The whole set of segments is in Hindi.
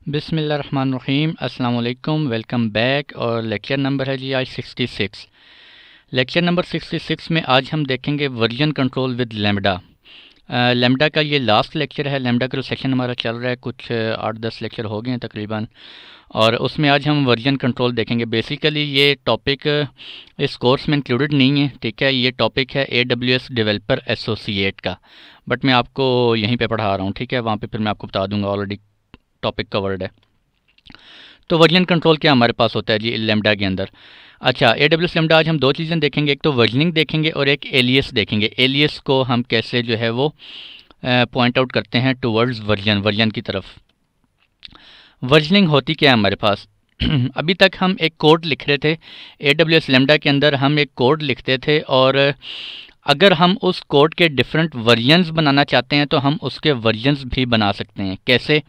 बिस्मिल्लाहिर्रहमानिर्रहीम अस्सलाम वालेकुम, वेलकम बैक। और लेक्चर नंबर है जी आज 66। लेक्चर नंबर 66 में आज हम देखेंगे version control with lambda. Lambda का ये लास्ट लेक्चर है। लैम्बडा का जो सेक्शन हमारा चल रहा है कुछ 8-10 लेक्चर हो गए हैं तकरीबन, और उसमें आज हम वर्जन कंट्रोल देखेंगे। बेसिकली ये टॉपिक इस कोर्स में इंक्लूडेड नहीं है, ठीक है। ये टॉपिक है AWS डेवलपर एसोसिएट का, बट मैं आपको यहीं पे पढ़ा रहा हूँ, ठीक है। वहाँ पे फिर मैं आपको बता दूंगा, ऑलरेडी टॉपिक कवर्ड है। तो वर्जन कंट्रोल क्या हमारे पास होता है जी लैम्बडा के अंदर। अच्छा, AWS लैम्बडा आज हम दो चीज़ें देखेंगे, एक तो वर्जनिंग देखेंगे और एक एलियस देखेंगे। एलियस को हम कैसे जो है वो पॉइंट आउट करते हैं टुवर्ड्स वर्जन की तरफ। वर्जनिंग होती क्या है हमारे पास अभी तक हम एक कोड लिख रहे थे AWS लैम्बडा के अंदर। हम एक कोड लिखते थे और अगर हम उस कोड के डिफरेंट वर्जन्स बनाना चाहते हैं तो हम उसके वर्जन्स भी बना सकते हैं। कैसे?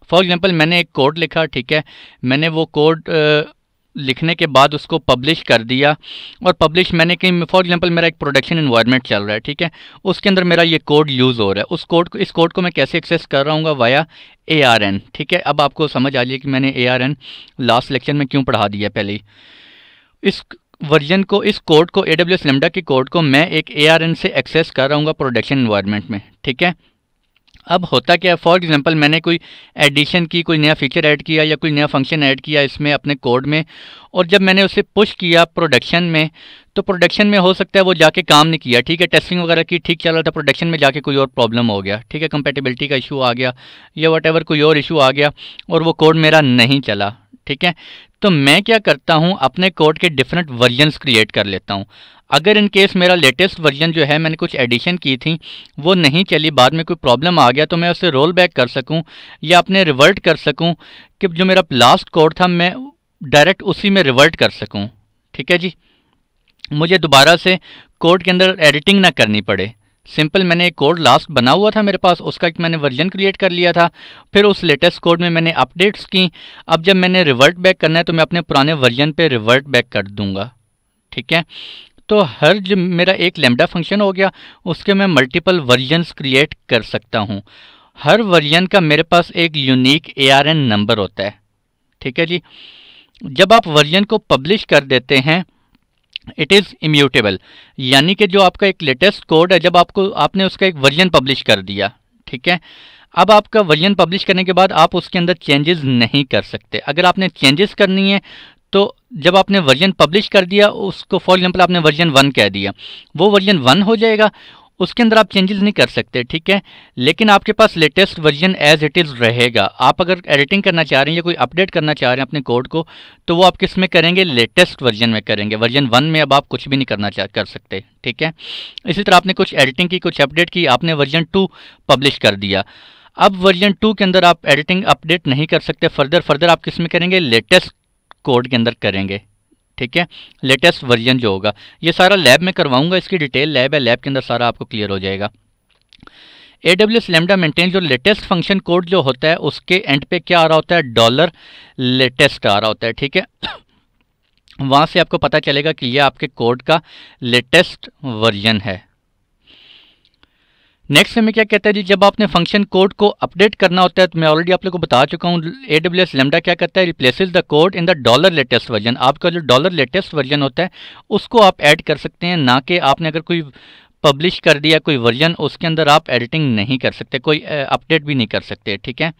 फॉर एग्जांपल मैंने एक कोड लिखा, ठीक है। मैंने वो कोड लिखने के बाद उसको पब्लिश कर दिया, और पब्लिश मैंने कहीं, फॉर एग्जांपल मेरा एक प्रोडक्शन एनवायरनमेंट चल रहा है, ठीक है। उसके अंदर मेरा ये कोड यूज़ हो रहा है। इस कोड को मैं कैसे एक्सेस कर रहा हूँ? वाया ARN, ठीक है। अब आपको समझ आ जाए कि मैंने ARN लास्ट लेक्चर में क्यों पढ़ा दिया पहले ही। इस वर्जन को, इस कोड को, AWS लैम्बडा के कोड को मैं एक ARN से एक्सेस कर रहा हूँ प्रोडक्शन एनवायरनमेंट में, ठीक है। अब होता क्या है, फॉर एग्जांपल मैंने कोई एडिशन की, कोई नया फीचर ऐड किया या कोई नया फंक्शन ऐड किया इसमें अपने कोड में, और जब मैंने उसे पुश किया प्रोडक्शन में, तो प्रोडक्शन में हो सकता है वो जाके काम नहीं किया, ठीक है। टेस्टिंग वगैरह की ठीक चल रहा था, प्रोडक्शन में जाके कोई और प्रॉब्लम हो गया, ठीक है। कंपैटिबिलिटी का इशू आ गया या वट कोई और इशू आ गया और वो कोड मेरा नहीं चला, ठीक है। तो मैं क्या करता हूँ, अपने कोड के डिफरेंट वर्जन्स क्रिएट कर लेता हूँ। अगर इन केस मेरा लेटेस्ट वर्जन जो है, मैंने कुछ एडिशन की थी, वो नहीं चली, बाद में कोई प्रॉब्लम आ गया, तो मैं उसे रोल बैक कर सकूं या अपने रिवर्ट कर सकूं कि जो मेरा लास्ट कोड था मैं डायरेक्ट उसी में रिवर्ट कर सकूं, ठीक है जी। मुझे दोबारा से कोड के अंदर एडिटिंग ना करनी पड़े। सिंपल, मैंने एक कोड लास्ट बना हुआ था मेरे पास, उसका एक मैंने वर्जन क्रिएट कर लिया था, फिर उस लेटेस्ट कोड में मैंने अपडेट्स की। अब जब मैंने रिवर्ट बैक करना है तो मैं अपने पुराने वर्जन पे रिवर्ट बैक कर दूंगा, ठीक है। तो हर जो मेरा एक लैम्बडा फंक्शन हो गया, उसके मैं मल्टीपल वर्जन्स क्रिएट कर सकता हूँ। हर वर्जन का मेरे पास एक यूनिक ARN नंबर होता है, ठीक है जी। जब आप वर्जन को पब्लिश कर देते हैं, इट इज़ इम्यूटेबल, यानी कि जो आपका एक लेटेस्ट कोड है, जब आपने उसका एक वर्जन पब्लिश कर दिया, ठीक है। अब आपका वर्जन पब्लिश करने के बाद आप उसके अंदर चेंजेस नहीं कर सकते। अगर आपने चेंजेस करनी है तो जब आपने वर्जन पब्लिश कर दिया, उसको फॉर एग्जांपल आपने वर्जन 1 कह दिया, वो वर्जन 1 हो जाएगा, उसके अंदर आप चेंजेस नहीं कर सकते, ठीक है। लेकिन आपके पास latest version as it is रहेगा। आप अगर एडिटिंग करना चाह रहे हैं या कोई अपडेट करना चाह रहे हैं अपने कोड को, तो वो आप किस में करेंगे? लेटेस्ट वर्जन में करेंगे। वर्जन 1 में अब आप कुछ भी नहीं कर सकते, ठीक है। इसी तरह आपने कुछ एडिटिंग की, कुछ अपडेट की, आपने वर्जन 2 पब्लिश कर दिया। अब वर्जन 2 के अंदर आप एडिटिंग अपडेट नहीं कर सकते। फर्दर आप किस में करेंगे? लेटेस्ट कोड के अंदर करेंगे, ठीक है। लेटेस्ट वर्जन जो होगा, ये सारा लैब में करवाऊंगा, इसकी डिटेल लैब है, लैब के अंदर सारा आपको क्लियर हो जाएगा। AWS लैम्बडा मेंटेन जो लेटेस्ट फंक्शन कोड जो होता है, उसके एंड पे क्या आ रहा होता है? $latest आ रहा होता है, ठीक है। वहां से आपको पता चलेगा कि यह आपके कोड का लेटेस्ट वर्जन है। नेक्स्ट हमें क्या कहता है जी, जब आपने फंक्शन कोड को अपडेट करना होता है, तो मैं ऑलरेडी आप लोगों को बता चुका हूँ, AWS लैम्बडा क्या करता है? Replaces the code in the $latest version. आपका जो $latest वर्जन होता है उसको आप ऐड कर सकते हैं, ना कि आपने अगर कोई पब्लिश कर दिया कोई वर्जन, उसके अंदर आप एडिटिंग नहीं कर सकते, कोई अपडेट भी नहीं कर सकते, ठीक है।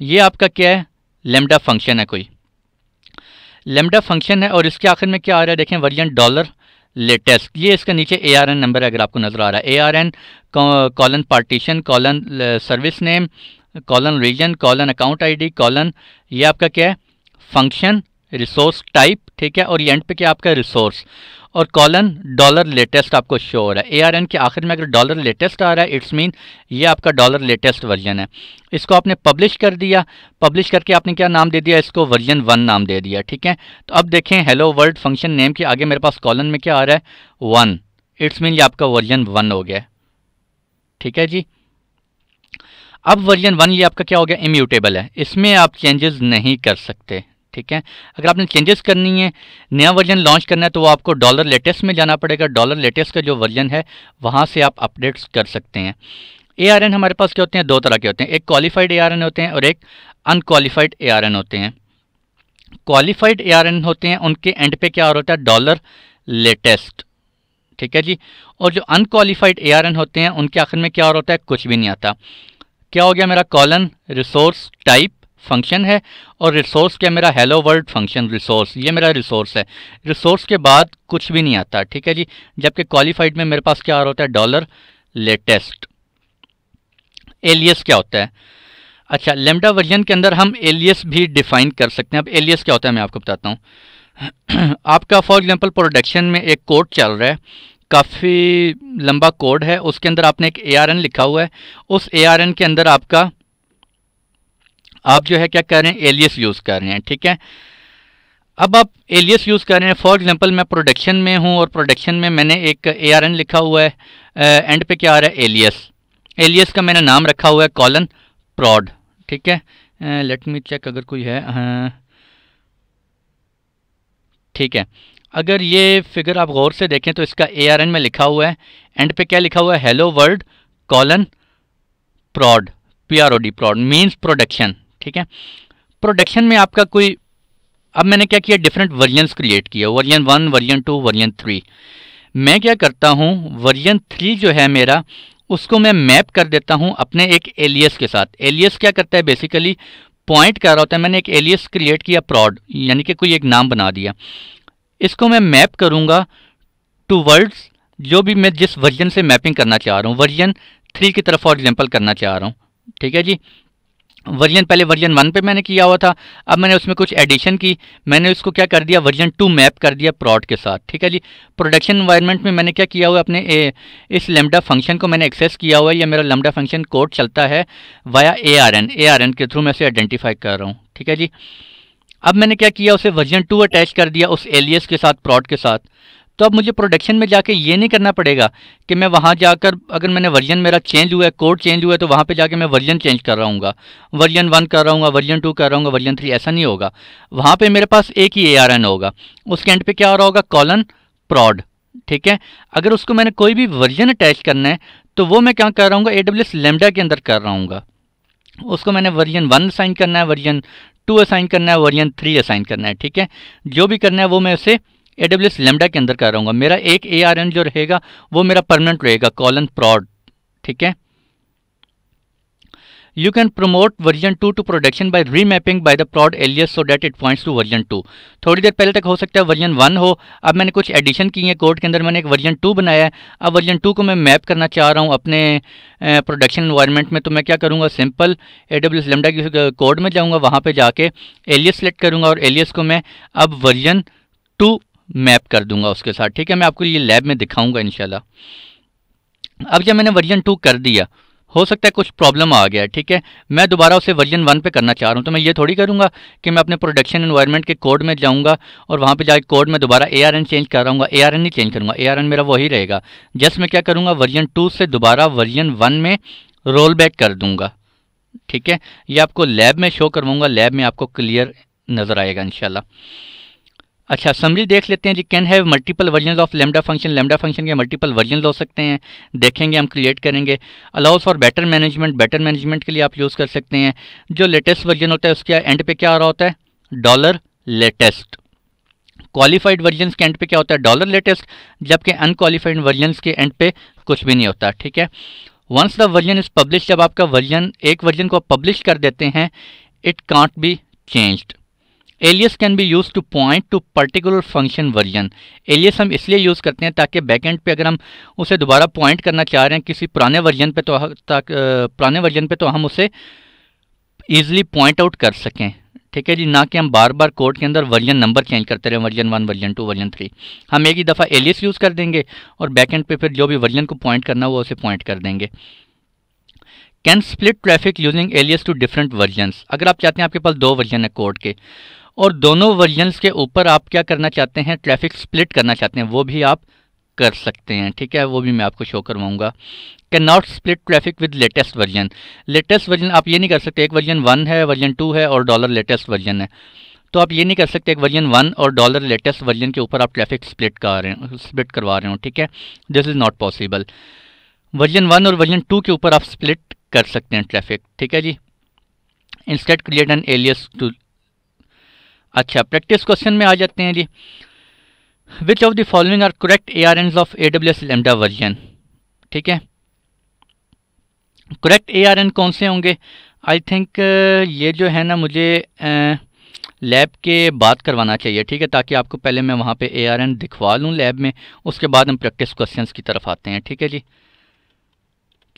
ये आपका क्या है? लैम्बडा फंक्शन है, कोई लैम्बडा फंक्शन है, और इसके आखिर में क्या आ रहा है? देखें, वर्जन $latest, ये इसका नीचे ARN नंबर है, अगर आपको नजर आ रहा है। ARN colon partition, colon service name, colon region, colon account ID, colon, ये आपका क्या है? फंक्शन रिसोर्स टाइप, ठीक है। और ये एंड पे क्या आपका? रिसोर्स, और कॉलन $latest आपको शो हो रहा है। ARN के आखिर में अगर $latest आ रहा है, इट्स मीन ये आपका $latest वर्जन है। इसको आपने पब्लिश कर दिया, पब्लिश करके आपने क्या नाम दे दिया? इसको वर्जन 1 नाम दे दिया, ठीक है। तो अब देखें, हेलो वर्ल्ड फंक्शन नेम के आगे मेरे पास कॉलन में क्या आ रहा है? 1, इट्स मीन ये आपका वर्जन 1 हो गया, ठीक है जी। अब वर्जन 1 ये आपका क्या हो गया? इम्यूटेबल है, इसमें आप चेंजेस नहीं कर सकते, ठीक है। अगर आपने चेंजेस करनी है, नया वर्जन लॉन्च करना है, तो वो आपको $latest में जाना पड़ेगा। $latest का जो वर्जन है वहाँ से आप अपडेट्स कर सकते हैं। ARN हमारे पास क्या होते हैं, दो तरह के होते हैं, एक क्वालिफाइड ARN होते हैं और एक अनक्वालिफाइड ARN होते हैं। क्वालिफाइड ARN होते हैं उनके एंड पे क्या होता है, डॉलर लेटेस्ट, ठीक है जी। और जो अनक्वालिफाइड ARN होते हैं उनके आखिर में क्या होता है, कुछ भी नहीं आता। क्या हो गया मेरा, कॉलन रिसोर्स टाइप फंक्शन है और रिसोर्स क्या मेरा, हेलो वर्ल्ड फंक्शन रिसोर्स, ये मेरा रिसोर्स है। रिसोर्स के बाद कुछ भी नहीं आता, ठीक है जी। जबकि क्वालिफाइड में मेरे पास क्या होता है, डॉलर लेटेस्ट। एलियस क्या होता है, अच्छा लैम्डा वर्जन के अंदर हम एलियस भी डिफाइन कर सकते हैं। अब एलियस क्या होता है मैं आपको बताता हूँ। आपका फॉर एग्जांपल प्रोडक्शन में एक कोड चल रहा है, काफ़ी लंबा कोड है, उसके अंदर आपने एक ARN लिखा हुआ है, उस ARN के अंदर आपका आप जो है क्या कर रहे हैं, एलियस यूज़ कर रहे हैं, ठीक है। अब आप एलियस यूज़ कर रहे हैं, फॉर एग्जांपल मैं प्रोडक्शन में हूँ और प्रोडक्शन में मैंने एक ARN लिखा हुआ है, एंड पे क्या आ रहा है, एलियस। एलियस का मैंने नाम रखा हुआ है कॉलन प्रॉड, ठीक है। लेट मी चेक अगर कोई है, ठीक है। अगर ये फिगर आप गौर से देखें तो इसका ARN में लिखा हुआ है, एंड पे क्या लिखा हुआ है, हेलो वर्ल्ड कॉलन प्रॉड, PROD, प्रॉड मीन्स प्रोडक्शन, ठीक है। प्रोडक्शन में आपका कोई, अब मैंने क्या किया, डिफरेंट वर्जन्स क्रिएट किया, वर्जन 1, वर्जन 2, वर्जन 3। मैं क्या करता हूँ, वर्जन 3 जो है मेरा, उसको मैं मैप कर देता हूँ अपने एक एलियस के साथ। एलियस क्या करता है, बेसिकली पॉइंट कर रहा होता है, मैंने एक एलियस क्रिएट किया प्रॉड, यानी कि कोई एक नाम बना दिया, इसको मैं मैप करूँगा टू वर्ड्स जो भी मैं जिस वर्जन से मैपिंग करना चाह रहा हूँ, वर्जन 3 की तरफ फॉर एग्जांपल करना चाह रहा हूँ, ठीक है जी। वर्जन पहले वर्जन 1 पे मैंने किया हुआ था, अब मैंने उसमें कुछ एडिशन की, मैंने उसको क्या कर दिया, वर्जन 2 मैप कर दिया प्रॉड के साथ, ठीक है जी। प्रोडक्शन एनवायरनमेंट में मैंने क्या किया हुआ है, अपने इस लैम्डा फंक्शन को मैंने एक्सेस किया हुआ है, या मेरा लैम्डा फंक्शन कोड चलता है वाया ARN के थ्रू मैं उसे आइडेंटिफाई कर रहा हूँ, ठीक है जी। अब मैंने क्या किया, उसे वर्जन 2 अटैच कर दिया उस एलियस के साथ, प्रॉड के साथ। तो अब मुझे प्रोडक्शन में जाके ये नहीं करना पड़ेगा कि मैं वहाँ जाकर, अगर मैंने वर्जन मेरा चेंज हुआ है, कोड चेंज हुआ है, तो वहाँ पे जाके मैं वर्जन चेंज कर रहा हूँगा, वर्जन 1 कर रहा हूँगा, वर्जन 2 कर रहा हूँगा, वर्जन 3, ऐसा नहीं होगा। वहाँ पे मेरे पास एक ही ARN होगा, उसके एंड पे क्या हो रहा होगा, कॉलन प्रॉड, ठीक है। अगर उसको मैंने कोई भी वर्जन अटैच करना है तो वो मैं क्या कर रहा हूँ, AWS लैम्डा के अंदर कर रहा हूँगा। उसको मैंने वर्जन 1 असाइन करना है, वर्जन 2 असाइन करना है, वर्जन 3 असाइन करना है, ठीक है। जो भी करना है वो मैं उसे AWS लैम्डा के अंदर कर रहा हूँ। मेरा एक ARN जो रहेगा वो मेरा परमानेंट रहेगा, कॉलन प्रॉड, ठीक है। You can promote version 2 to production by remapping by the prod alias so that it points to version 2। थोड़ी देर पहले तक हो सकता है वर्जन 1 हो, अब मैंने कुछ एडिशन की है कोड के अंदर, मैंने एक वर्जन 2 बनाया है, अब वर्जन 2 को मैं मैप करना चाह रहा हूँ अपने प्रोडक्शन एनवायरनमेंट में। तो मैं क्या करूँगा, सिंपल AWS लैम्डा की कोड में जाऊँगा, वहाँ पर जाके एलियस सेलेक्ट करूँगा और एलियस को मैं अब वर्जन 2 मैप कर दूंगा उसके साथ, ठीक है। मैं आपको ये लैब में दिखाऊंगा इंशाल्लाह। अब जब मैंने वर्जन 2 कर दिया, हो सकता है कुछ प्रॉब्लम आ गया, ठीक है, मैं दोबारा उसे वर्जन 1 पे करना चाह रहा हूँ, तो मैं ये थोड़ी करूँगा कि मैं अपने प्रोडक्शन एनवायरनमेंट के कोड में जाऊँगा और वहाँ पे जाके कोड में दोबारा ARN चेंज कर रहा हूँ। ARN नहीं चेंज करूँगा, ARN मेरा वही रहेगा। जस्ट मैं क्या करूँगा, वर्जन 2 से दोबारा वर्जन 1 में रोल बैक कर दूँगा, ठीक है। ये आपको लैब में शो करवाऊँगा, लैब में आपको क्लियर नज़र आएगा इंशाल्लाह। अच्छा, समरी देख लेते हैं जी। Can have multiple version of lambda function के मल्टीपल वर्जन हो सकते हैं, देखेंगे हम, क्रिएट करेंगे। अलाउज फॉर बेटर मैनेजमेंट के लिए आप यूज़ कर सकते हैं। जो लेटेस्ट वर्जन होता है उसके एंड पे क्या आ रहा होता है, डॉलर लेटेस्ट। क्वालिफाइड वर्जन्स के एंड पे क्या होता है, डॉलर लेटेस्ट, जबकि अनक्वालिफाइड वर्जन्स के एंड पे कुछ भी नहीं होता, ठीक है। Once the version is publish, जब आपका वर्जन, एक वर्जन को पब्लिश कर देते हैं, it can't be changed. Alias can be use to point to particular function version. Alias हम इसलिए यूज़ करते हैं ताकि बैकएंड पे अगर हम उसे दोबारा पॉइंट करना चाह रहे हैं किसी पुराने वर्जन पे, तो हम उसे ईजिली पॉइंट आउट कर सकें, ठीक है जी। ना कि हम बार बार कोड के अंदर वर्जन नंबर चेंज करते रहें, वर्जन 1, वर्जन 2, वर्जन 3। हम एक ही दफ़ा एलियस यूज़ कर देंगे और बैकएंड पे फिर जो भी वर्जन को पॉइंट करना हो उसे पॉइंट कर देंगे। Can split traffic using alias to different versions. अगर आप चाहते हैं आपके पास 2 वर्जन है कोड के और दोनों वर्जन्स के ऊपर आप क्या करना चाहते हैं, ट्रैफिक स्प्लिट करना चाहते हैं, वो भी आप कर सकते हैं, ठीक है। वो भी मैं आपको शो करवाऊंगा। Can not split traffic with latest version. Latest version आप ये नहीं कर सकते, एक वर्जन 1 है, वर्जन 2 है और डॉलर लेटेस्ट वर्जन है, तो आप ये नहीं कर सकते एक वर्जन 1 और डॉलर लेटेस्ट वर्जन के ऊपर आप ट्रैफिक स्प्लिट करवा रहे हो, ठीक है। This is not possible. Version 1 और वर्जन 2 के ऊपर आप स्प्लिट कर सकते हैं ट्रैफिक, ठीक है जी। Instead create an alias to. अच्छा, प्रैक्टिस क्वेश्चन में आ जाते हैं जी। Which of the following are correct ARNs of AWS Lambda version, ठीक है। करेक्ट ARN कौन से होंगे? आई थिंक ये जो है ना, मुझे लैब के बाद करवाना चाहिए, ठीक है, ताकि आपको पहले मैं वहाँ पे ARN दिखवा लूँ लैब में, उसके बाद हम प्रैक्टिस क्वेश्चंस की तरफ आते हैं, ठीक है जी।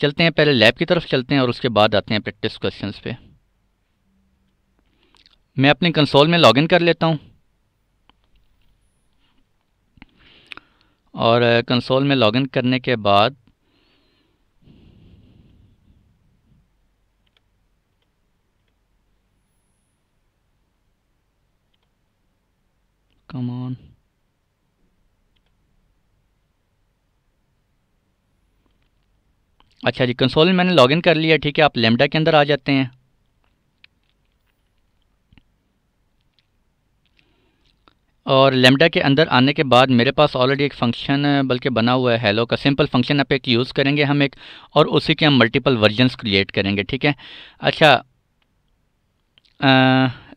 चलते हैं, पहले लैब की तरफ चलते हैं और उसके बाद आते हैं प्रैक्टिस क्वेश्चंस पे। मैं अपनी कंसोल में लॉगिन कर लेता हूँ और कंसोल में लॉगिन करने के बाद कम ऑन, अच्छा जी, कंसोल में मैंने लॉगिन कर लिया, ठीक है। आप लैम्बडा के अंदर आ जाते हैं और लैम्बडा के अंदर आने के बाद मेरे पास ऑलरेडी एक फ़ंक्शन बल्कि बना हुआ है हेलो का, सिंपल फंक्शन आप एक यूज़ करेंगे हम एक, और उसी के हम मल्टीपल वर्जन्स क्रिएट करेंगे, ठीक है। अच्छा,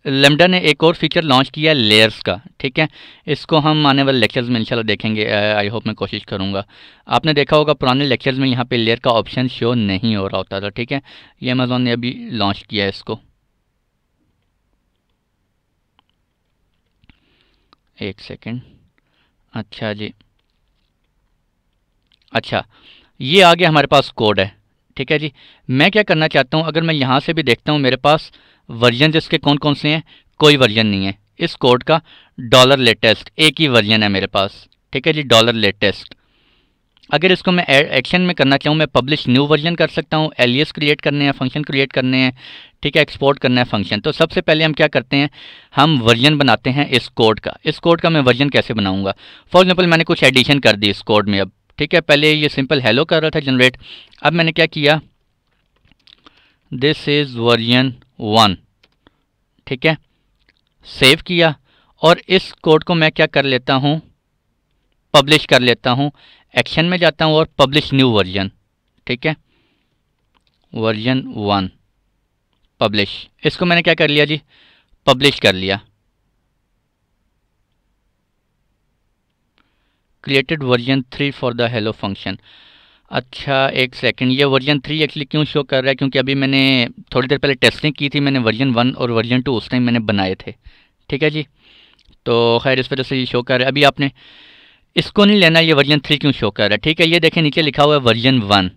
लैम्बडा ने एक और फीचर लॉन्च किया लेयर्स का, ठीक है। इसको हम आने वाले लेक्चर्स में इंशाल्लाह देखेंगे, आई होप मैं कोशिश करूँगा। आपने देखा होगा पुराने लेक्चर्स में यहाँ पे लेयर का ऑप्शन शो नहीं हो रहा होता था, ठीक है। ये अमेज़ॉन ने अभी लॉन्च किया है इसको। एक सेकेंड, अच्छा जी, अच्छा, ये आ गया हमारे पास कोड है, ठीक है जी। मैं क्या करना चाहता हूँ, अगर मैं यहाँ से भी देखता हूँ मेरे पास वर्जन इसके कौन कौन से हैं, कोई वर्जन नहीं है इस कोड का। डॉलर लेटेस्ट एक ही वर्जन है मेरे पास, ठीक है जी, डॉलर लेटेस्ट। अगर इसको मैं एक्शन में करना चाहूँ, मैं पब्लिश न्यू वर्जन कर सकता हूँ, एलियस क्रिएट करने हैं, फंक्शन क्रिएट करने हैं, ठीक है, एक्सपोर्ट करना है फंक्शन। तो सबसे पहले हम क्या करते हैं, हम वर्जन बनाते हैं इस कोड का। इस कोड का मैं वर्जन कैसे बनाऊंगा? फॉर एग्जांपल मैंने कुछ एडिशन कर दी इस कोड में अब, ठीक है। पहले ये सिंपल हेलो कर रहा था जनरेट, अब मैंने क्या किया, दिस इज़ वर्जन 1, ठीक है, सेव किया और इस कोड को मैं क्या कर लेता हूँ, पब्लिश कर लेता हूँ। एक्शन में जाता हूँ और पब्लिश न्यू वर्जन, ठीक है, वर्जन 1 पब्लिश। इसको मैंने क्या कर लिया जी, पब्लिश कर लिया। Created version 3 for the hello function. अच्छा एक सेकंड, ये वर्जन 3 एक्चुअली क्यों शो कर रहा है, क्योंकि अभी मैंने थोड़ी देर पहले टेस्टिंग की थी, मैंने वर्जन 1 और वर्जन 2 उस टाइम मैंने बनाए थे, ठीक है जी। तो खैर इस वजह से ये शो कर रहा है। अभी आपने इसको नहीं लेना, ये वर्जन 3 क्यों शो कर रहा है, ठीक है। ये देखें नीचे लिखा हुआ है वर्जन 1,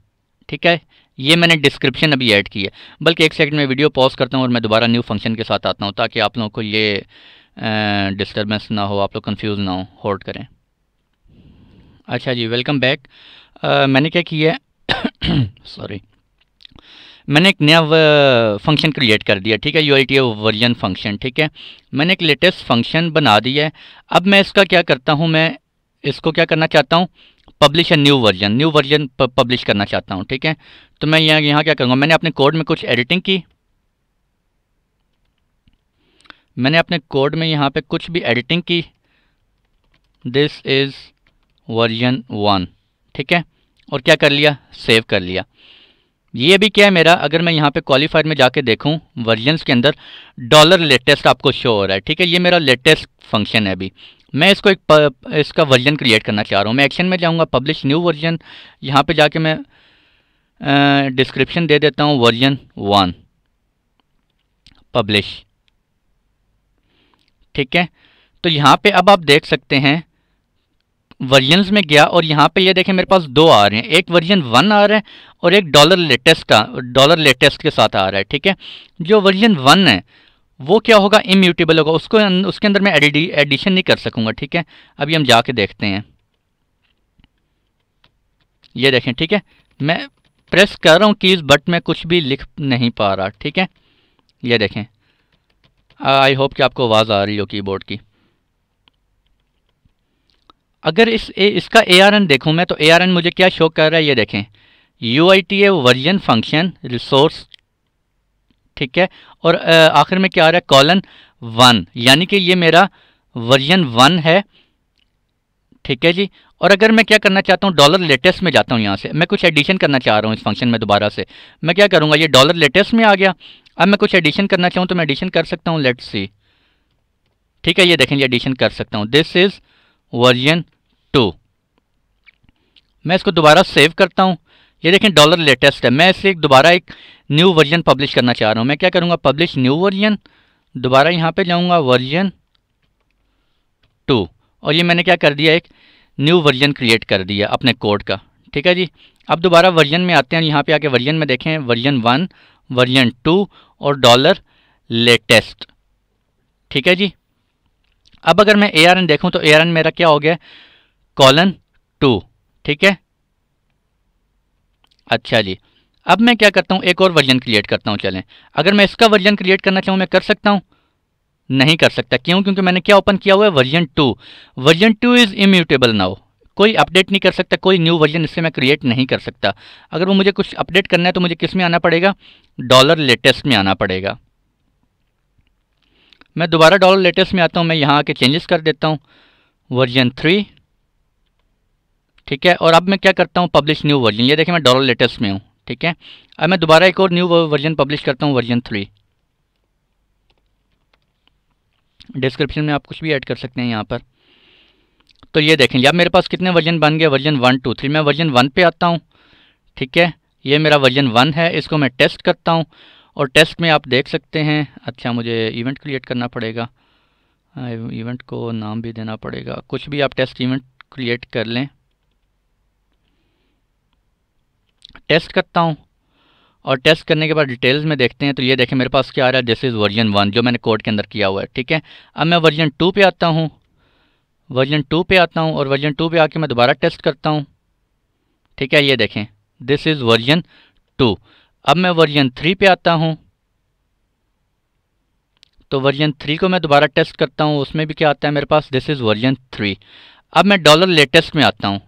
ठीक है। ये मैंने डिस्क्रिप्शन अभी ऐड की है। बल्कि एक सेकंड में वीडियो पॉज करता हूँ और मैं दोबारा न्यू फंक्शन के साथ आता हूँ, ताकि आप लोगों को ये डिस्टर्बेंस ना हो, आप लोग कंफ्यूज ना हो, होल्ड करें। अच्छा जी, वेलकम बैक। मैंने क्या किया है सॉरी, मैंने एक नया फंक्शन क्रिएट कर दिया, ठीक है, UIT वर्जन फंक्शन, ठीक है। मैंने एक लेटेस्ट फंक्शन बना दिया है। अब मैं इसका क्या करता हूँ, मैं इसको क्या करना चाहता हूँ, publish a new version publish करना चाहता हूँ, ठीक है। तो मैं यहाँ क्या करूँगा, मैंने अपने कोड में कुछ एडिटिंग की, मैंने अपने कोड में यहाँ पे कुछ भी एडिटिंग की, दिस इज़ वर्जन 1, ठीक है, और क्या कर लिया, सेव कर लिया। ये भी क्या है मेरा, अगर मैं यहाँ पे क्वालिफायर में जाके देखूँ वर्जन्स के अंदर डॉलर लेटेस्ट आपको शो हो रहा है, ठीक है। ये मेरा लेटेस्ट फंक्शन है। अभी मैं इसको इसका वर्जन क्रिएट करना चाह रहा हूँ। मैं एक्शन में जाऊँगा, पब्लिश न्यू वर्जन, यहाँ पे जाके मैं डिस्क्रिप्शन दे देता हूँ वर्जन 1 पब्लिश, ठीक है। तो यहाँ पे अब आप देख सकते हैं वर्जन्स में गया और यहाँ पे ये देखें मेरे पास दो आ रहे हैं, एक वर्जन 1 आ रहा है और एक डॉलर लेटेस्ट के साथ आ रहा है, ठीक है। जो वर्जन 1 है वो क्या होगा, इम्यूटेबल होगा, उसके अंदर मैं एडिशन नहीं कर सकूंगा, ठीक है। अभी हम जाके देखते हैं, ये देखें, ठीक है, मैं प्रेस कर रहा हूँ कीज़ बट मैं कुछ भी लिख नहीं पा रहा, ठीक है। ये देखें, आई होप कि आपको आवाज़ आ रही हो कीबोर्ड की। अगर इसका ARN देखूं मैं, तो ARN मुझे क्या शो कर रहा है, ये देखें, UIT वर्जन फंक्शन रिसोर्स, ठीक है, और आखिर में क्या आ रहा है, :1, यानी कि ये मेरा वर्जन 1 है, ठीक है जी। और अगर मैं क्या करना चाहता हूँ, डॉलर लेटेस्ट में जाता हूँ, यहाँ से मैं कुछ एडिशन करना चाह रहा हूँ इस फंक्शन में दोबारा से, मैं क्या करूँगा, ये डॉलर लेटेस्ट में आ गया। अब मैं कुछ एडिशन करना चाहूँ तो मैं एडिशन कर सकता हूँ, लेट्स सी। ठीक है, ये देखें, ये एडिशन कर सकता हूँ, दिस इज़ वर्जन 2। मैं इसको दोबारा सेव करता हूँ। ये देखें डॉलर लेटेस्ट है, मैं इसे दोबारा एक न्यू वर्जन पब्लिश करना चाह रहा हूँ। मैं क्या करूँगा, पब्लिश न्यू वर्जन, दोबारा यहाँ पे जाऊँगा वर्जन 2, और ये मैंने क्या कर दिया, एक न्यू वर्जन क्रिएट कर दिया अपने कोड का। ठीक है जी। अब दोबारा वर्जन में आते हैं, यहाँ पे आके वर्जन में देखें वर्जन 1, वर्जन 2 और डॉलर लेटेस्ट। ठीक है जी। अब अगर मैं ARN देखूँ तो ARN मेरा क्या हो गया, :2। ठीक है, अच्छा जी। अब मैं क्या करता हूँ, एक और वर्जन क्रिएट करता हूँ। चलें, अगर मैं इसका वर्जन क्रिएट करना चाहूँ मैं कर सकता हूँ, नहीं कर सकता। क्यों? क्योंकि मैंने क्या ओपन किया हुआ है, version 2। Version 2 is immutable now, कोई अपडेट नहीं कर सकता, कोई न्यू वर्जन इससे मैं क्रिएट नहीं कर सकता। अगर वो मुझे कुछ अपडेट करना है तो मुझे किस में आना पड़ेगा, डॉलर लेटेस्ट में आना पड़ेगा। मैं दोबारा डॉलर लेटेस्ट में आता हूँ, मैं यहाँ आके चेंजेस कर देता हूँ, वर्जन 3। ठीक है, और अब मैं क्या करता हूँ, पब्लिश न्यू वर्जन। ये देखें मैं डॉलर लेटेस्ट में हूँ। ठीक है, अब मैं दोबारा एक और न्यू वर्जन पब्लिश करता हूँ, वर्जन 3। डिस्क्रिप्शन में आप कुछ भी ऐड कर सकते हैं यहाँ पर। तो ये देखें, अब मेरे पास कितने वर्जन बन गए, वर्जन 1 2 3। मैं वर्जन 1 पे आता हूँ। ठीक है, ये मेरा वर्जन 1 है, इसको मैं टेस्ट करता हूँ, और टेस्ट में आप देख सकते हैं। अच्छा, मुझे इवेंट क्रिएट करना पड़ेगा, इवेंट को नाम भी देना पड़ेगा, कुछ भी आप टेस्ट इवेंट क्रिएट कर लें। टेस्ट करता हूँ, और टेस्ट करने के बाद डिटेल्स में देखते हैं। तो ये देखें मेरे पास क्या आ रहा है, दिस इज़ वर्जन 1 जो मैंने कोड के अंदर किया हुआ है। ठीक है, अब मैं वर्जन 2 पे आता हूँ, वर्जन 2 पे आता हूँ, और वर्जन 2 पे आके मैं दोबारा टेस्ट करता हूँ। ठीक है, ये देखें दिस इज़ वर्जन 2। अब मैं वर्जन 3 पे आता हूँ, तो वर्जन 3 को मैं दोबारा टेस्ट करता हूँ, उसमें भी क्या आता है मेरे पास, दिस इज़ वर्जन 3। अब मैं डॉलर लेटेस्ट में आता हूँ।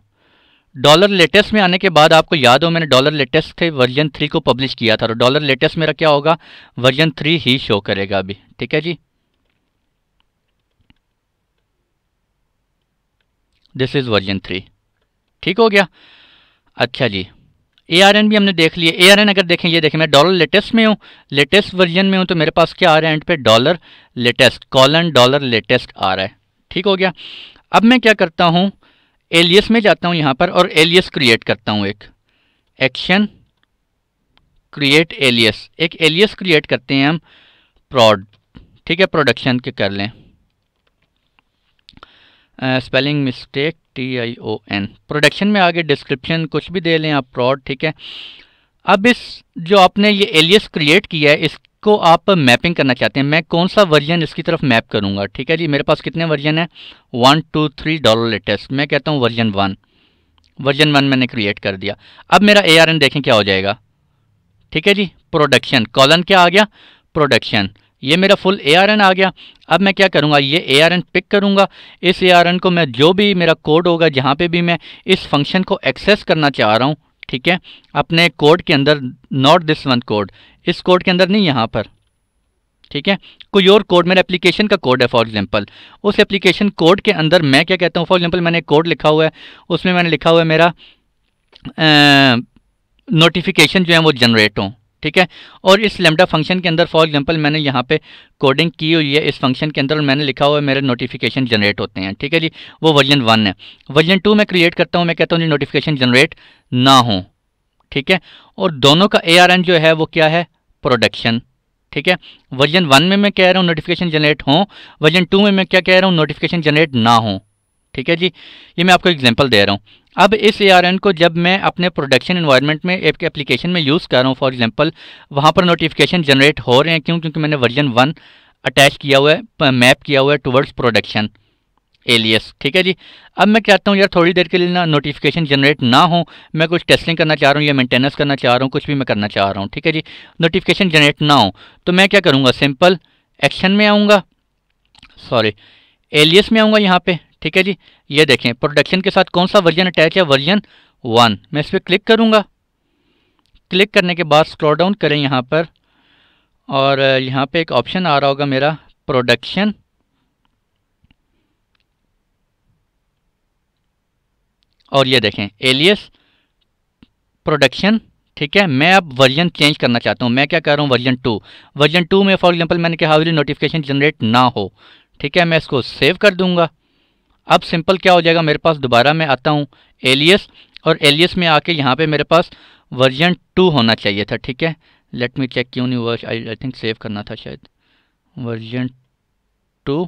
डॉलर लेटेस्ट में आने के बाद आपको याद हो मैंने डॉलर लेटेस्ट थे वर्जन 3 को पब्लिश किया था, तो डॉलर लेटेस्ट मेरा क्या होगा, वर्जन 3 ही शो करेगा अभी। ठीक है जी, दिस इज़ वर्जन 3। ठीक हो गया। अच्छा जी, ARN भी हमने देख लिया। ARN अगर देखें, ये देखें मैं डॉलर लेटेस्ट में हूँ, लेटेस्ट वर्जन में हूँ, तो मेरे पास क्या आ रहा है एंड पे, डॉलर लेटेस्ट : डॉलर लेटेस्ट आ रहा है। ठीक हो गया। अब मैं क्या करता हूँ, एलियस में जाता हूँ यहाँ पर, और एलियस क्रिएट करता हूँ, एक एक्शन क्रिएट एलियस, एक एलियस क्रिएट करते हैं हम, प्रोड। ठीक है, प्रोडक्शन के कर लें, स्पेलिंग मिस्टेक TION, प्रोडक्शन में आगे डिस्क्रिप्शन कुछ भी दे लें आप, प्रोड। ठीक है, अब इस जो आपने ये एलियस क्रिएट किया है इसको आप मैपिंग करना चाहते हैं, मैं कौन सा वर्जन इसकी तरफ मैप करूंगा। ठीक है जी, मेरे पास कितने वर्जन है, 1 2 3 डॉलर लेटेस्ट, मैं कहता हूँ वर्जन 1। वर्जन 1 मैंने क्रिएट कर दिया। अब मेरा ARN देखें क्या हो जाएगा। ठीक है जी, प्रोडक्शन : क्या आ गया, प्रोडक्शन, ये मेरा फुल ARN आ गया। अब मैं क्या करूँगा, ये ARN पिक करूँगा, इस ARN को मैं जो भी मेरा कोड होगा, जहाँ पे भी मैं इस फंक्शन को एक्सेस करना चाह रहा हूँ, ठीक है, अपने कोड के अंदर, नॉट दिस वन कोड, इस कोड के अंदर नहीं, यहाँ पर। ठीक है, कोई और कोड, मेरा एप्लीकेशन का कोड है फॉर एग्जांपल, उस एप्लीकेशन कोड के अंदर मैं क्या कहता हूँ, फॉर एग्जांपल मैंने कोड लिखा हुआ है, उसमें मैंने लिखा हुआ है मेरा नोटिफिकेशन जो है वो जनरेट हो। ठीक है, और इस लैम्डा फंक्शन के अंदर फॉर एग्जांपल मैंने यहाँ पे कोडिंग की हुई है इस फंक्शन के अंदर, और मैंने लिखा हुआ है मेरे नोटिफिकेशन जनरेट होते हैं। ठीक है जी, वो वर्जन 1 है। वर्जन 2 मैं क्रिएट करता हूँ, मैं कहता हूँ जी नोटिफिकेशन जनरेट ना हो। ठीक है, और दोनों का ARN जो है वो क्या है, प्रोडक्शन। ठीक है, वर्जन 1 में मैं कह रहा हूँ नोटिफिकेशन जनरेट हो, वर्जन 2 में मैं क्या कह रहा हूँ, नोटिफिकेशन जनरेट ना हो। ठीक है जी, ये मैं आपको एग्जांपल दे रहा हूँ। अब इस ARN को जब मैं अपने प्रोडक्शन एनवायरनमेंट में एक एप्लीकेशन में यूज़ कर रहा हूँ, फॉर एग्जांपल वहाँ पर नोटिफिकेशन जनरेट हो रहे हैं, क्यों? क्योंकि मैंने वर्जन 1 अटैच किया हुआ है, मैप किया हुआ है टुवर्ड्स प्रोडक्शन एलियस। ठीक है जी, अब मैं कहता हूँ यार थोड़ी देर के लिए ना नोटिफिकेशन जनरेट ना हो, मैं कुछ टेस्टिंग करना चाह रहा हूँ या मेंटेनेंस करना चाह रहा हूँ, कुछ भी मैं करना चाह रहा हूँ। ठीक है जी, नोटिफिकेशन जनरेट ना हो तो मैं क्या करूँगा, सिंपल एक्शन में आऊँगा, सॉरी एलियस में आऊँगा यहाँ पे। ठीक है जी, ये देखें प्रोडक्शन के साथ कौन सा वर्जन अटैच है, वर्जन 1। मैं इस पर क्लिक करूँगा, क्लिक करने के बाद स्क्रॉल डाउन करें यहाँ पर, और यहाँ पे एक ऑप्शन आ रहा होगा मेरा प्रोडक्शन, और ये देखें एलियस प्रोडक्शन, ठीक है। मैं अब वर्जन चेंज करना चाहता हूँ, मैं क्या कर रहा हूँ वर्जन 2 में फॉर एग्जांपल मैंने कहा नोटिफिकेशन जनरेट ना हो, ठीक है। मैं इसको सेव कर दूंगा। अब सिंपल क्या हो जाएगा, मेरे पास दोबारा मैं आता हूँ एलियस, और एलियस में आके यहाँ पे मेरे पास वर्जन 2 होना चाहिए था, ठीक है। लेट मी चेक क्यों नहीं हुआ, आई थिंक सेव करना था शायद वर्जन 2।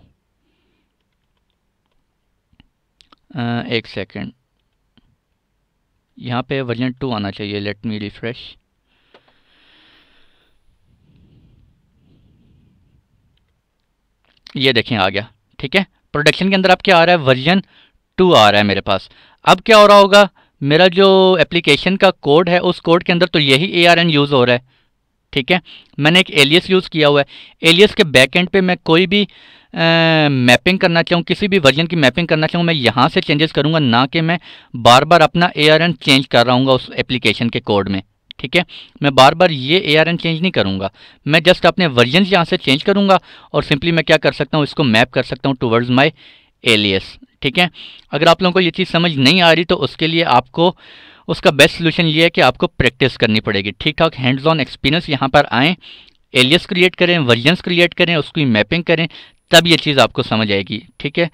एक सेकेंड, यहाँ पे वर्जन 2 आना चाहिए। Let me refresh. ये देखें आ गया, ठीक है। प्रोडक्शन के अंदर अब क्या आ रहा है, वर्जन 2 आ रहा है मेरे पास। अब क्या हो रहा होगा, मेरा जो एप्लीकेशन का कोड है उस कोड के अंदर तो यही ARN यूज़ हो रहा है, ठीक है। मैंने एक एलियस यूज़ किया हुआ है, एलियस के बैक एंड पे मैं कोई भी मैपिंग करना चाहूँ, किसी भी वर्जन की मैपिंग करना चाहूँ, मैं यहाँ से चेंजेस करूँगा, ना कि मैं बार बार अपना ARN चेंज कर रहा हूँ उस एप्लीकेशन के कोड में, ठीक है। मैं बार बार ये ARN चेंज नहीं करूँगा, मैं जस्ट अपने वर्जन यहाँ से चेंज करूँगा और सिंपली मैं क्या कर सकता हूँ, इसको मैप कर सकता हूँ टूवर्ड्स माई एलियस, ठीक है। अगर आप लोगों को ये चीज़ समझ नहीं आ रही तो उसके लिए आपको उसका बेस्ट सोल्यूशन ये है कि आपको प्रैक्टिस करनी पड़ेगी, ठीक ठाक हैंड्स ऑन एक्सपीरियंस यहाँ पर आएँ, एलियस क्रिएट करें, वर्जन्स क्रिएट करें, उसकी मैपिंग करें, तब ये चीज़ आपको समझ आएगी, ठीक है।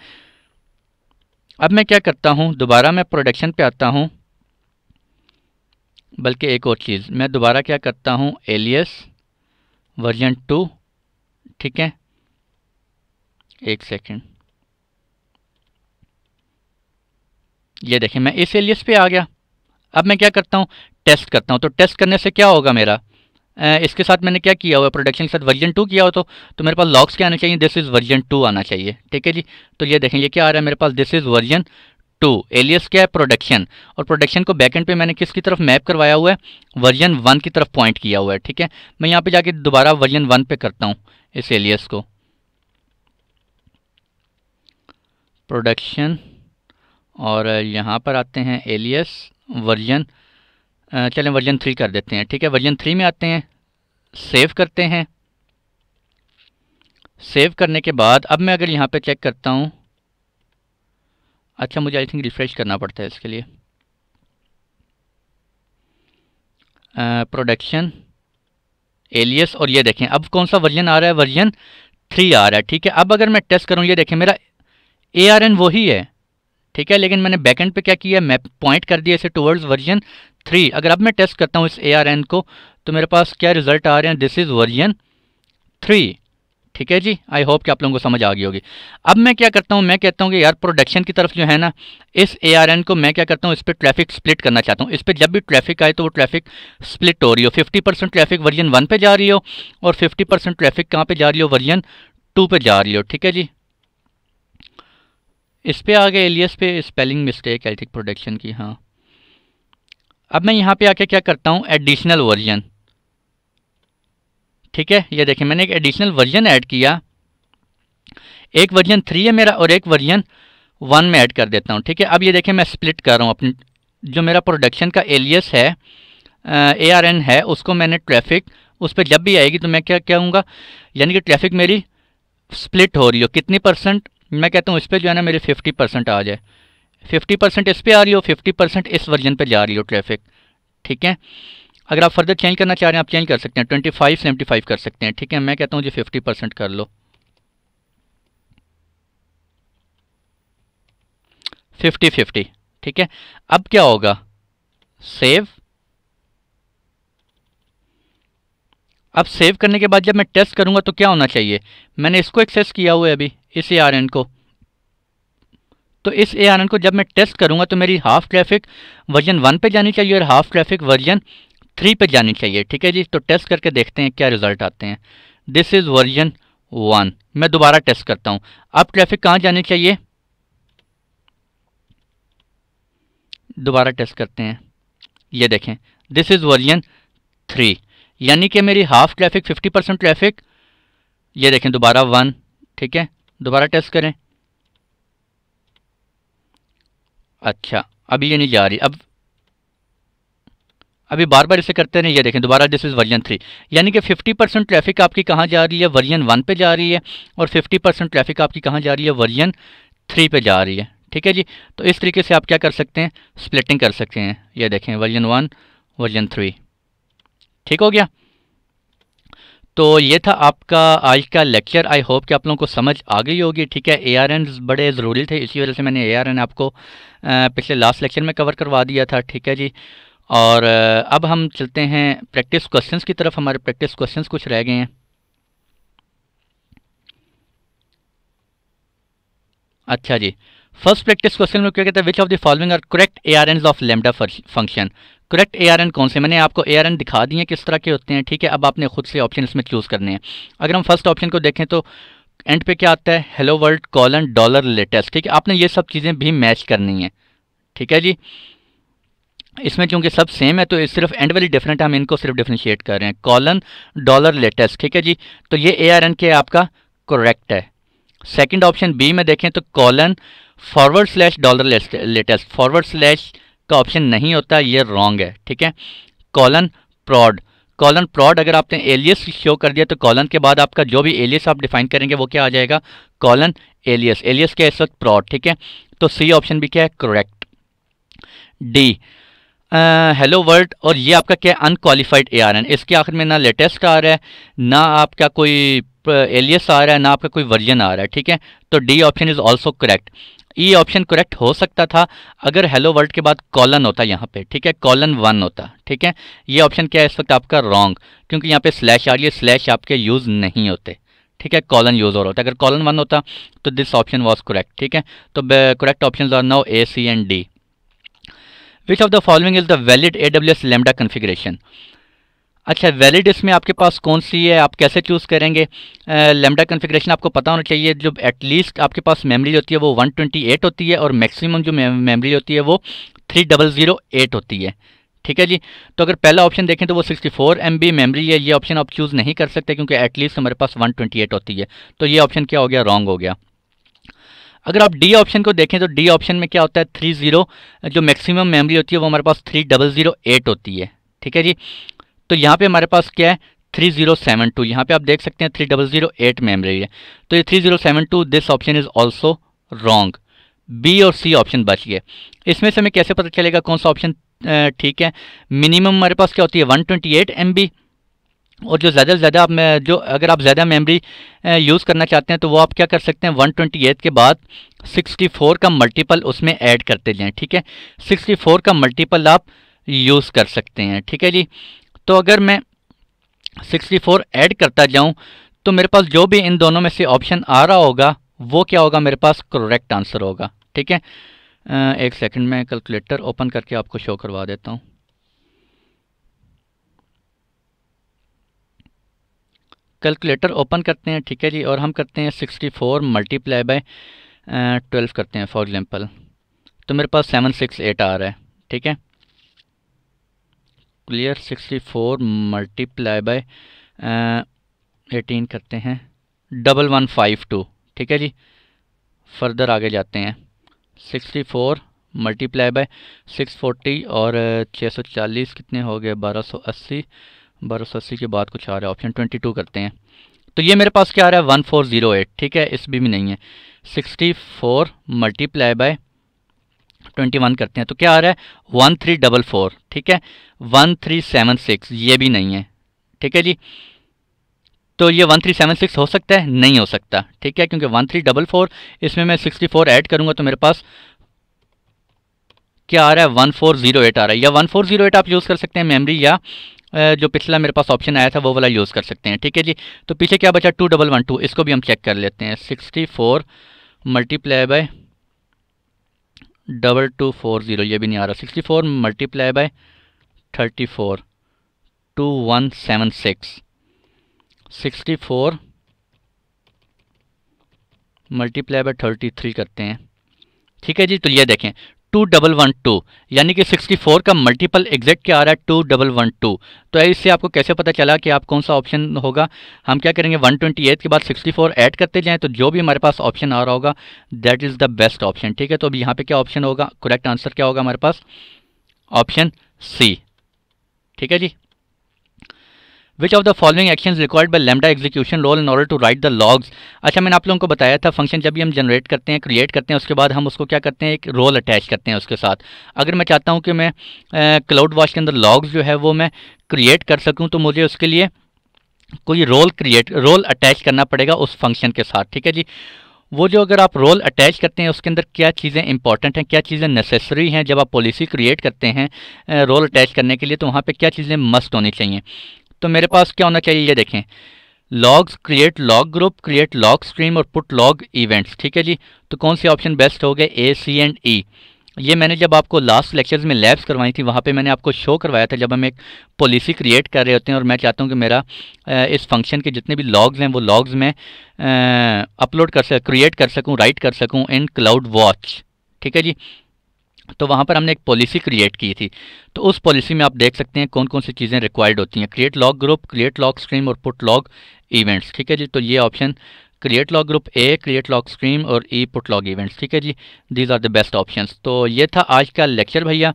अब मैं क्या करता हूँ, दोबारा मैं प्रोडक्शन पे आता हूँ, बल्कि एक और चीज़ मैं दोबारा क्या करता हूँ, एलियस वर्जन 2, ठीक है। एक सेकेंड, ये देखें मैं इस एलियस पे आ गया। अब मैं क्या करता हूँ, टेस्ट करता हूँ। तो टेस्ट करने से क्या होगा मेरा, इसके साथ मैंने क्या किया हुआ है, प्रोडक्शन के साथ वर्जन 2 किया हो तो मेरे पास लॉग्स क्या आने चाहिए, दिस इज़ वर्जन 2 आना चाहिए, ठीक है जी। तो ये देखें ये क्या आ रहा है मेरे पास, दिस इज़ वर्जन 2। एलियस क्या है, प्रोडक्शन, और प्रोडक्शन को बैकएंड पे मैंने किसकी तरफ मैप करवाया हुआ है, वर्जन 1 की तरफ पॉइंट किया हुआ है, ठीक है। मैं यहाँ पे जाके दोबारा वर्जन 1 पे करता हूँ इस एलियस को, प्रोडक्शन, और यहाँ पर आते हैं एलियस वर्जन, चलें वर्जन 3 कर देते हैं, ठीक है। वर्जन 3 में आते हैं, सेव करते हैं। सेव करने के बाद अब मैं अगर यहाँ पे चेक करता हूँ, अच्छा मुझे आई थिंक रिफ्रेश करना पड़ता है इसके लिए, प्रोडक्शन, एलियस, और ये देखें अब कौन सा वर्जन आ रहा है, वर्जन 3 आ रहा है, ठीक है। अब अगर मैं टेस्ट करूँ, ये देखें मेरा ARN वही है, ठीक है, लेकिन मैंने बैकएंड पे क्या किया, मैप पॉइंट कर दिया इसे टुवर्ड्स वर्जन 3। अगर अब मैं टेस्ट करता हूँ इस ARN को तो मेरे पास क्या रिजल्ट आ रहे हैं, दिस इज़ वर्जन 3, ठीक है जी। आई होप कि आप लोगों को समझ आ गई होगी। अब मैं क्या करता हूँ, मैं कहता हूँ कि यार प्रोडक्शन की तरफ जो है ना, इस ARN को मैं क्या करता हूँ, इस पर ट्रैफिक स्प्लिट करना चाहता हूँ। इस पर जब भी ट्रैफिक आए तो वो ट्रैफिक स्प्लिट हो रही हो, 50% ट्रैफिक वर्जन 1 पे जा रही हो और 50% ट्रैफिक कहाँ पे जा रही हो, वर्जन 2 पे जा रही हो, ठीक है जी। इस पे आ गए एलियस पे, spelling mistake I think production की, हाँ। अब मैं यहाँ पे आके क्या करता हूँ, एडिशनल वर्जन, ठीक है। ये देखें मैंने एक एडिशनल वर्जन ऐड किया, एक वर्जन 3 है मेरा और एक वर्जन 1 में ऐड कर देता हूँ, ठीक है। अब ये देखें मैं स्प्लिट कर रहा हूँ अपनी, जो मेरा प्रोडक्शन का एलियस है ARN है, उसको मैंने ट्रैफिक उस पर जब भी आएगी तो मैं क्या कहूँगा, यानी कि ट्रैफिक मेरी स्प्लिट हो रही हो, कितनी परसेंट, मैं कहता हूँ इस पर जो है ना मेरे 50% आ जाए, 50% इस पे आ रही हो, 50% इस वर्जन पे जा रही हो ट्रैफिक, ठीक है। अगर आप फर्दर चेंज करना चाह रहे हैं आप चेंज कर सकते हैं, 25-75 कर सकते हैं, ठीक है। मैं कहता हूँ जी 50% कर लो, 50-50, ठीक है। अब क्या होगा, सेव। अब सेव करने के बाद जब मैं टेस्ट करूंगा तो क्या होना चाहिए, मैंने इसको एक्सेस किया हुआ है अभी इस ARN को, तो इस ARN को जब मैं टेस्ट करूंगा तो मेरी हाफ ट्रैफिक वर्जन 1 पे जानी चाहिए और हाफ ट्रैफिक वर्जन 3 पे जानी चाहिए, ठीक है जी। तो टेस्ट करके देखते हैं क्या रिजल्ट आते हैं, दिस इज़ वर्जन 1। मैं दोबारा टेस्ट करता हूँ, अब ट्रैफिक कहाँ जानी चाहिए, दोबारा टेस्ट करते हैं, ये देखें दिस इज़ वर्जन 3, यानी कि मेरी हाफ ट्रैफिक 50% ट्रैफिक, ये देखें दोबारा 1, ठीक है। दोबारा टेस्ट करें, अच्छा अभी ये नहीं जा रही, अब अभी बार बार इसे करते रहे, ये देखें दोबारा दिस इज़ वर्जन 3, यानी कि 50% ट्रैफिक आपकी कहाँ जा रही है, वर्जन 1 पे जा रही है और 50% ट्रैफिक आपकी कहाँ जा रही है, वर्जन 3 पे जा रही है, ठीक है जी। तो इस तरीके से आप क्या कर सकते हैं, स्प्लिटिंग कर सकते हैं। ये देखें वर्जन 1 वर्जन 3, ठीक हो गया। तो ये था आपका आज का लेक्चर। आई होप कि आप लोगों को समझ आ गई होगी, ठीक है। ARN बड़े ज़रूरी थे, इसी वजह से मैंने ARN आपको पिछले लास्ट लेक्चर में कवर करवा दिया था, ठीक है जी। और अब हम चलते हैं प्रैक्टिस क्वेश्चंस की तरफ। हमारे प्रैक्टिस क्वेश्चंस कुछ रह गए हैं। अच्छा जी, फर्स्ट प्रैक्टिस क्वेश्चन में क्या कहता है, which of the following are correct ARNs of lambda function. Correct ARN कौन से, मैंने आपको ARN दिखा दिए किस तरह के होते हैं, ठीक है। अब आपने खुद से ऑप्शन इसमें चूज़ करने हैं। अगर हम फर्स्ट ऑप्शन को देखें तो एंड पे क्या आता है, hello world colon dollar latest, ठीक है। आपने ये सब चीज़ें भी मैच करनी है, ठीक है जी। इसमें चूंकि सब सेम है तो सिर्फ एंड वाली डिफरेंट है, हम इनको सिर्फ डिफरेंशिएट कर रहे हैं। कॉलन डॉलर लेटेस्ट, ठीक है जी। तो ये ARN के आपका करेक्ट है। सेकंड ऑप्शन बी में देखें तो colon forward slash dollar latest, forward slash का ऑप्शन नहीं होता, ये रॉन्ग है, ठीक है। कॉलन प्रॉड, कॉलन प्रॉड अगर आपने एलियस शो कर दिया तो कॉलन के बाद आपका जो भी एलियस आप डिफाइन करेंगे वो क्या आ जाएगा, कॉलन एलियस। एलियस क्या है इस वक्त, प्रॉड, ठीक है। तो सी ऑप्शन भी क्या है, करेक्ट। डी हेलो वर्ल्ड, और ये आपका क्या है, अनक्वालिफाइड ARN। इसके आखिर में ना लेटेस्ट आ रहा है, ना आपका कोई एलियस आ रहा है, ना आपका कोई वर्जन आ रहा है, ठीक है। तो D option is also correct. E option correct हो सकता था अगर हेलो वर्ल्ड के बाद कॉलन होता यहाँ पे, ठीक है, कॉलन 1 होता, ठीक है। ये ऑप्शन क्या है इस वक्त आपका रॉन्ग, क्योंकि यहाँ पे स्लैश आ रही है, स्लैश आपके यूज़ नहीं होते, ठीक है। कॉलन यूज और होता है। अगर कॉलन 1 होता तो दिस ऑप्शन वॉज करेक्ट, ठीक है। तो correct option are now A, C and D। Which of the following is the valid AWS lambda configuration. अच्छा, वैलिड इसमें आपके पास कौन सी है, आप कैसे चूज़ करेंगे। लैम्डा कन्फिग्रेशन आपको पता होना चाहिए। जो एटलीस्ट आपके पास मेमोरी होती है वो 128 होती है, और मैक्सिमम जो मेमोरी होती है वो 3008 होती है, ठीक है जी। तो अगर पहला ऑप्शन देखें तो वो 64 MB मेमोरी है, ये ऑप्शन आप चूज़ नहीं कर सकते क्योंकि एटलीस्ट हमारे पास 128 होती है। तो ये ऑप्शन क्या हो गया, रॉन्ग हो गया। अगर आप डी ऑप्शन को देखें तो डी ऑप्शन में क्या होता है, 30 जो मैक्सिमम मेमोरी होती है वो हमारे पास 3008 होती है, ठीक है जी। तो यहाँ पे हमारे पास क्या है, 3072, यहाँ पे आप देख सकते हैं 3008 मेमोरी है। तो ये 3072, this option is also wrong. B और सी ऑप्शन बच गए। इसमें से हमें कैसे पता चलेगा कौन सा ऑप्शन ठीक है। मिनिमम हमारे पास क्या होती है, 128 MB, और जो ज़्यादा से ज़्यादा आप जो अगर आप ज़्यादा मेमोरी यूज़ करना चाहते हैं तो वो आप क्या कर सकते हैं, 128 के बाद 64 का मल्टीपल उसमें ऐड करते जाएं, ठीक है। 64 का मल्टीपल आप यूज़ कर सकते हैं, ठीक है जी। तो अगर मैं 64 ऐड करता जाऊं तो मेरे पास जो भी इन दोनों में से ऑप्शन आ रहा होगा वो क्या होगा, मेरे पास करेक्ट आंसर होगा, ठीक है। एक सेकंड में कैलकुलेटर ओपन करके आपको शो करवा देता हूं। कैलकुलेटर ओपन करते हैं, ठीक है जी, और हम करते हैं 64 मल्टीप्लाई बाय 12 करते हैं फॉर एग्जांपल। तो मेरे पास 768 आ रहा है, ठीक है। क्लियर, 64 मल्टीप्लाई बाय 18 करते हैं 1152, ठीक है जी। फर्दर आगे जाते हैं, 64 मल्टीप्लाई बाय 640 और 640 कितने हो गए, 1280। 1280 के बाद कुछ आ रहा है ऑप्शन 22 करते हैं। तो ये मेरे पास क्या आ रहा है, 1408, ठीक है। इस भी नहीं है। 64 मल्टीप्लाई बाय 21 करते हैं तो क्या आ रहा है, 1344, ठीक है। 1376, ये भी नहीं है, ठीक है जी। तो ये 1376 हो सकता है, नहीं हो सकता, ठीक है, क्योंकि 1344 इसमें मैं 64 ऐड करूंगा तो मेरे पास क्या आ रहा है, 1408 आ रहा है। या 1408 आप यूज़ कर सकते हैं मेमोरी, या जो पिछला मेरे पास ऑप्शन आया था वो वाला यूज़ कर सकते हैं, ठीक है जी। तो पीछे क्या बचा, 2112, इसको भी हम चेक कर लेते हैं। 64 मल्टीप्लाई बाय 2240, ये भी नहीं आ रहा। 64 मल्टीप्लाई बाय 34 2176। 64 मल्टीप्लाई बाय 33 करते हैं, ठीक है जी। तो ये देखें 2112, यानी कि 64 का मल्टीपल एग्जैक्ट क्या आ रहा है, 2112। तो इससे आपको कैसे पता चला कि आप कौन सा ऑप्शन होगा। हम क्या करेंगे, 128 के बाद 64 ऐड करते जाएं तो जो भी हमारे पास ऑप्शन आ रहा होगा that is the best option, ठीक है। तो अब यहाँ पे क्या ऑप्शन होगा, करेक्ट आंसर क्या होगा हमारे पास, ऑप्शन सी, ठीक है जी। Which of the following actions required by Lambda execution role in order to write the logs. अच्छा, मैंने आप लोगों को बताया था फंक्शन जब भी हम जनरेट करते हैं, क्रिएट करते हैं, उसके बाद हम उसको क्या करते हैं, एक रोल अटैच करते हैं उसके साथ। अगर मैं चाहता हूँ कि मैं क्लाउड वॉश के अंदर लॉग्स जो है वो मैं क्रिएट कर सकूँ, तो मुझे उसके लिए कोई रोल अटैच करना पड़ेगा उस फंक्शन के साथ, ठीक है जी। वो जो अगर आप रोल अटैच करते हैं उसके अंदर क्या चीज़ें इंपॉर्टेंट हैं, क्या चीज़ें नेसेसरी हैं, जब आप पॉलिसी क्रिएट करते हैं रोल अटैच करने के लिए, तो वहाँ पे क्या चीज़ें मस्ट होनी चाहिए। तो मेरे पास क्या होना चाहिए, ये देखें, logs, create log group, create log stream और पुट लॉग इवेंट्स, ठीक है जी। तो कौन सी ऑप्शन बेस्ट हो गए, ए, सी एंड ई। ये मैंने जब आपको लास्ट लेक्चर्स में लैब्स करवाई थी, वहाँ पे मैंने आपको शो करवाया था, जब हम एक पॉलिसी क्रिएट कर रहे होते हैं और मैं चाहता हूँ कि मेरा इस फंक्शन के जितने भी लॉग्स हैं वो लॉग्स में क्रिएट कर सकूँ, राइट कर सकूँ इन क्लाउड वॉच, ठीक है जी। तो वहाँ पर हमने एक पॉलिसी क्रिएट की थी। तो उस पॉलिसी में आप देख सकते हैं कौन कौन सी चीज़ें रिक्वायर्ड होती हैं, create log group, create log stream और पुट लॉग इवेंट्स, ठीक है जी। तो ये option create log group A, create log stream और ई पुट लॉग इवेंट्स, ठीक है जी। These are the best options. तो ये था आज का लेक्चर भैया।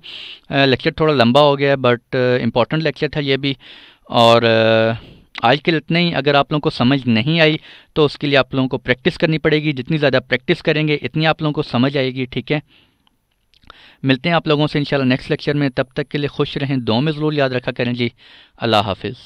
लेक्चर थोड़ा लंबा हो गया है बट इम्पॉर्टेंट लेक्चर था ये भी। और आज के लिए इतना ही। अगर आप लोगों को समझ नहीं आई तो उसके लिए आप लोगों को प्रैक्टिस करनी पड़ेगी। जितनी ज़्यादा प्रैक्टिस करेंगे इतनी आप लोगों को समझ आएगी, ठीक है। मिलते हैं आप लोगों से इंशाल्लाह नेक्स्ट लेक्चर में। तब तक के लिए खुश रहें, दुआ में ज़रूर याद रखा करें जी। अल्लाह हाफिज़।